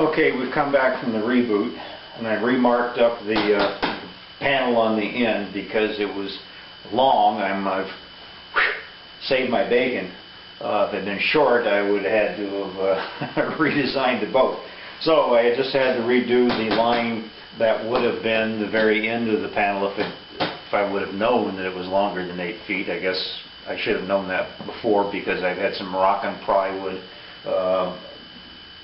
Okay, we've come back from the reboot, and I remarked up the panel on the end because it was long. I've saved my bacon. If it had been short, I would have had to have redesigned the boat. So I just had to redo the line that would have been the very end of the panel if I would have known that it was longer than 8 feet. I guess I should have known that before because I've had some Moroccan plywood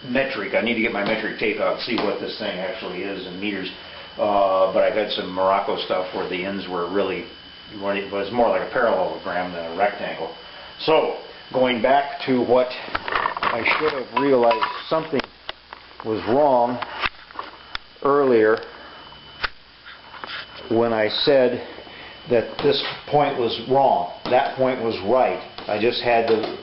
metric. I need to get my metric tape out and see what this thing actually is in meters. But I've had some Morocco stuff where the ends were really, it was more like a parallelogram than a rectangle. So going back to what I should have realized something was wrong earlier when I said that this point was wrong. That point was right. I just had the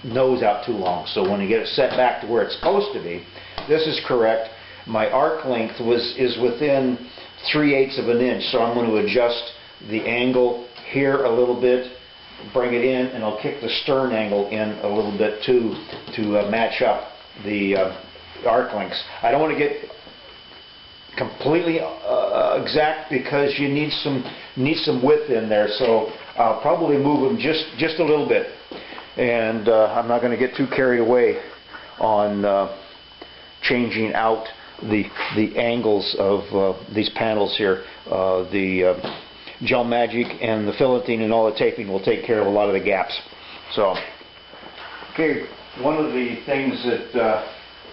nose out too long. So when you get it set back to where it's supposed to be, this is correct. My arc length is within 3/8 of an inch, so I'm going to adjust the angle here a little bit, bring it in, and I'll kick the stern angle in a little bit too to match up the arc lengths. I don't want to get completely exact because you need some width in there, so I'll probably move them just a little bit, and I'm not going to get too carried away on changing out the angles of these panels here. The Gel Magic and the filleting and all the taping will take care of a lot of the gaps. So, okay, one of the things that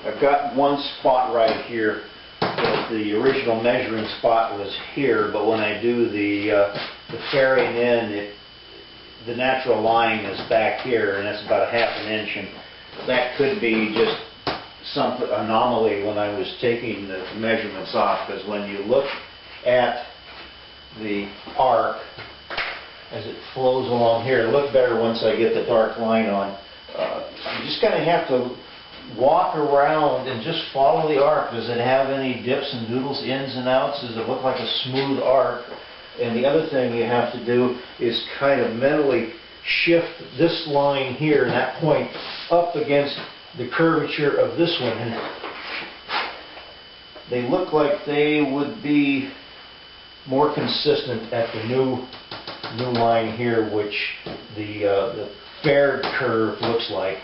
I've got one spot right here. The original measuring spot was here, but when I do the fairing in, the natural line is back here, and that's about 1/2 inch, and that could be just some anomaly when I was taking the measurements off, because when you look at the arc as it flows along here, it'll look better once I get the dark line on. You just kind of have to walk around and just follow the arc. Does it have any dips and doodles, ins and outs? Does it look like a smooth arc? And the other thing you have to do is kind of mentally shift this line here and that point up against the curvature of this one. And they look like they would be more consistent at the new line here, which the faired curve looks like.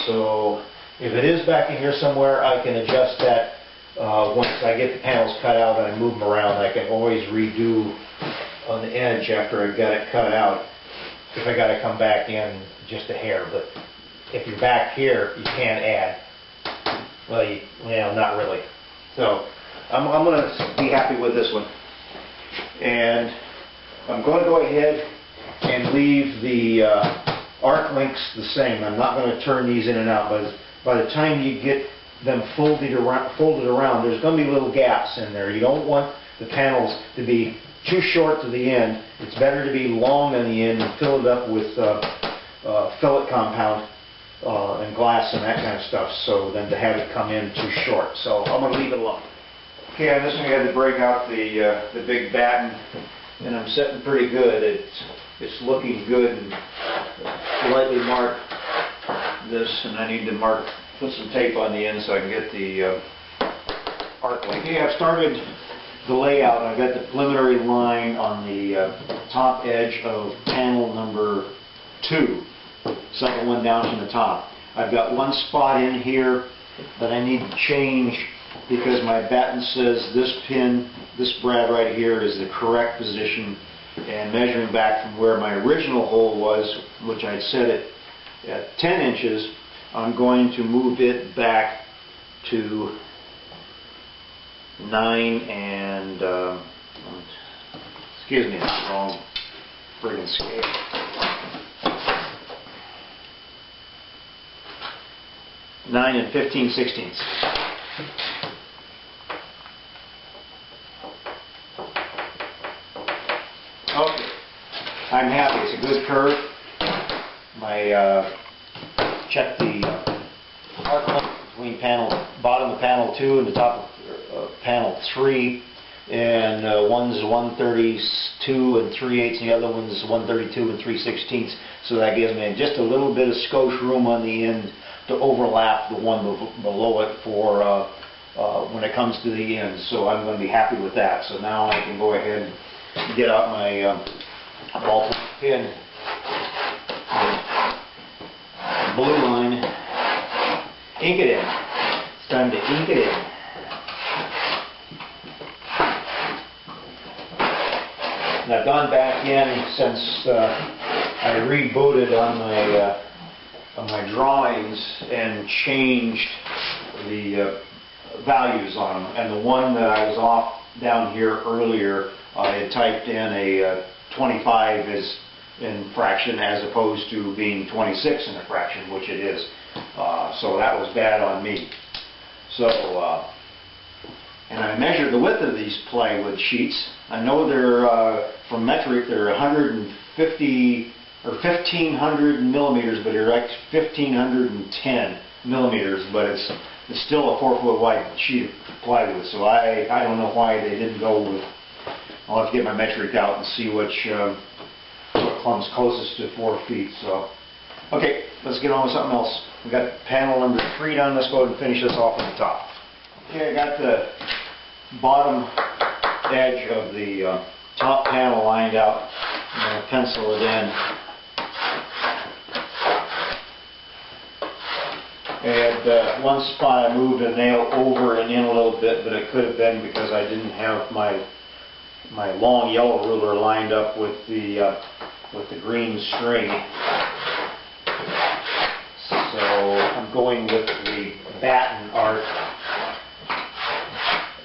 So if it is back in here somewhere, I can adjust that once I get the panels cut out and I move them around. I can always redo on the edge after I've got it cut out if I got to come back in just a hair. But if you're back here, you can't add. Well, not really. So I'm going to be happy with this one. And I'm going to go ahead and leave the arc lengths the same. I'm not going to turn these in and out, but by the time you get them folded around, there's going to be little gaps in there. You don't want the panels to be too short to the end. It's better to be long on the end and fill it up with fillet compound and glass and that kind of stuff, so than to have it come in too short. So I'm going to leave it alone. Okay, on this one I had to break out the big batten, and I'm setting pretty good. It's looking good, and lightly mark this, and I need to put some tape on the end so I can get the arc length. Okay, I've started the layout. I've got the preliminary line on the top edge of panel number 2, second one down from the top. I've got one spot in here that I need to change because my batten says this pin, this brad right here is the correct position, and measuring back from where my original hole was, which I'd set it at 10 inches, I'm going to move it back to 9 and, excuse me, that's the wrong friggin' scale. 9 15/16. Okay, I'm happy. It's a good curve. Check the arc length between bottom of panel 2 and the top of panel 3, and one's 132 and 3/8, and the other one's 132 and 3/16. So that gives me just a little bit of skosh room on the end to overlap the one below it for when it comes to the end. So I'm going to be happy with that. So now I can go ahead and get out my ballpoint pen, blue line, ink it in. It's time to ink it in. And I've gone back in since I rebooted on my drawings and changed the values on them. And the one that I was off down here earlier, I had typed in a 25 as in fraction as opposed to being 26 in a fraction, which it is. So that was bad on me. So, and I measured the width of these plywood sheets. I know they're, from metric, they're 150 or 1500 millimeters, but they're like 1510 millimeters, but it's still a 4-foot wide sheet of plywood. So I don't know why they didn't go with, I'll have to get my metric out and see what comes closest to 4 feet. So, okay, let's get on with something else. We got panel number 3 done. Let's go ahead and finish this off on the top. Okay, I got the bottom edge of the top panel lined out. I'm going to pencil it in. And one spot I moved a nail over and in a little bit, but it could have been because I didn't have my long yellow ruler lined up with the green string. So I'm going with the batten arc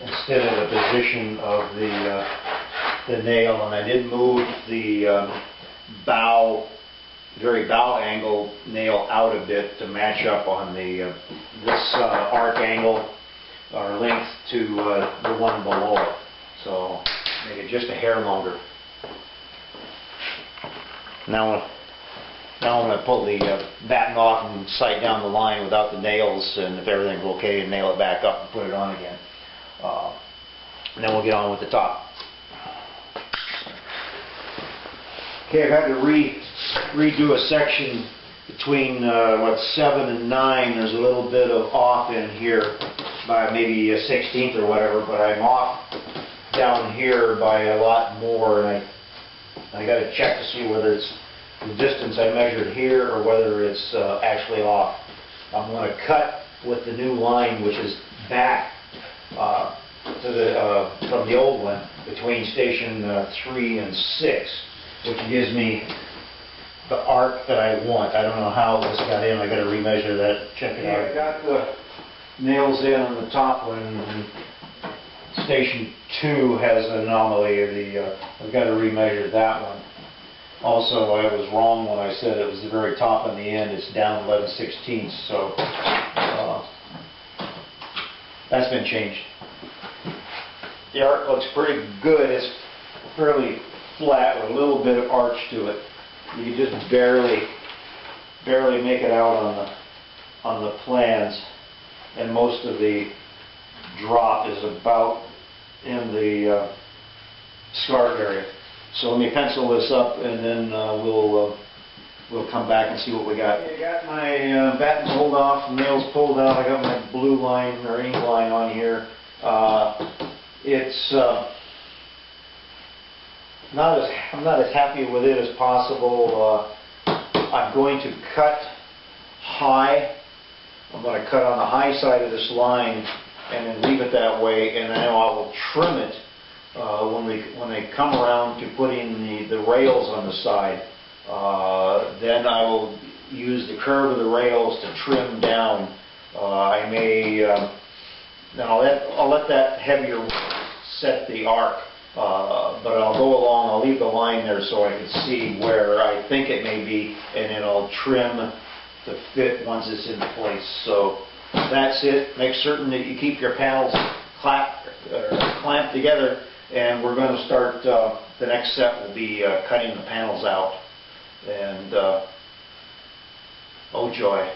instead of the position of the nail, and I did move the very bow angle nail out a bit to match up on this arc angle or length to the one below it. So make it just a hair longer. Now I'm going to pull the batten off and sight down the line without the nails, and if everything's okay, nail it back up and put it on again. And then we'll get on with the top. Okay, I've had to redo a section between 7 and 9. There's a little bit of off in here by maybe a 16th or whatever, but I'm off down here by a lot more, and I got to check to see whether it's the distance I measured here or whether it's actually off. I'm going to cut with the new line, which is back from the old one between station 3 and 6, which gives me the arc that I want. I don't know how this got in. I got to remeasure that. Check it out. I got the nails in on the top one. And station 2 has an anomaly. I've got to remeasure that one. Also, I was wrong when I said it was the very top and the end. It's down 11/16. So that's been changed. The arc looks pretty good. It's fairly flat with a little bit of arch to it. You can just barely make it out on the plans, and most of the drop is about in the scarf area. So let me pencil this up, and then we'll come back and see what we got. I got my batten pulled off, nails pulled out. I got my blue line or ink line on here. I'm not as happy with it as possible. I'm going to cut high. I'm going to cut on the high side of this line and then leave it that way, and then I will trim it when they come around to putting the rails on the side. Then I will use the curve of the rails to trim down. I may I'll let that heavier set the arc. But I'll go along, I'll leave the line there so I can see where I think it may be, and then I'll trim to fit once it's in place. So that's it. Make certain that you keep your panels clamped together, and we're going to start, the next step will be cutting the panels out. And oh joy.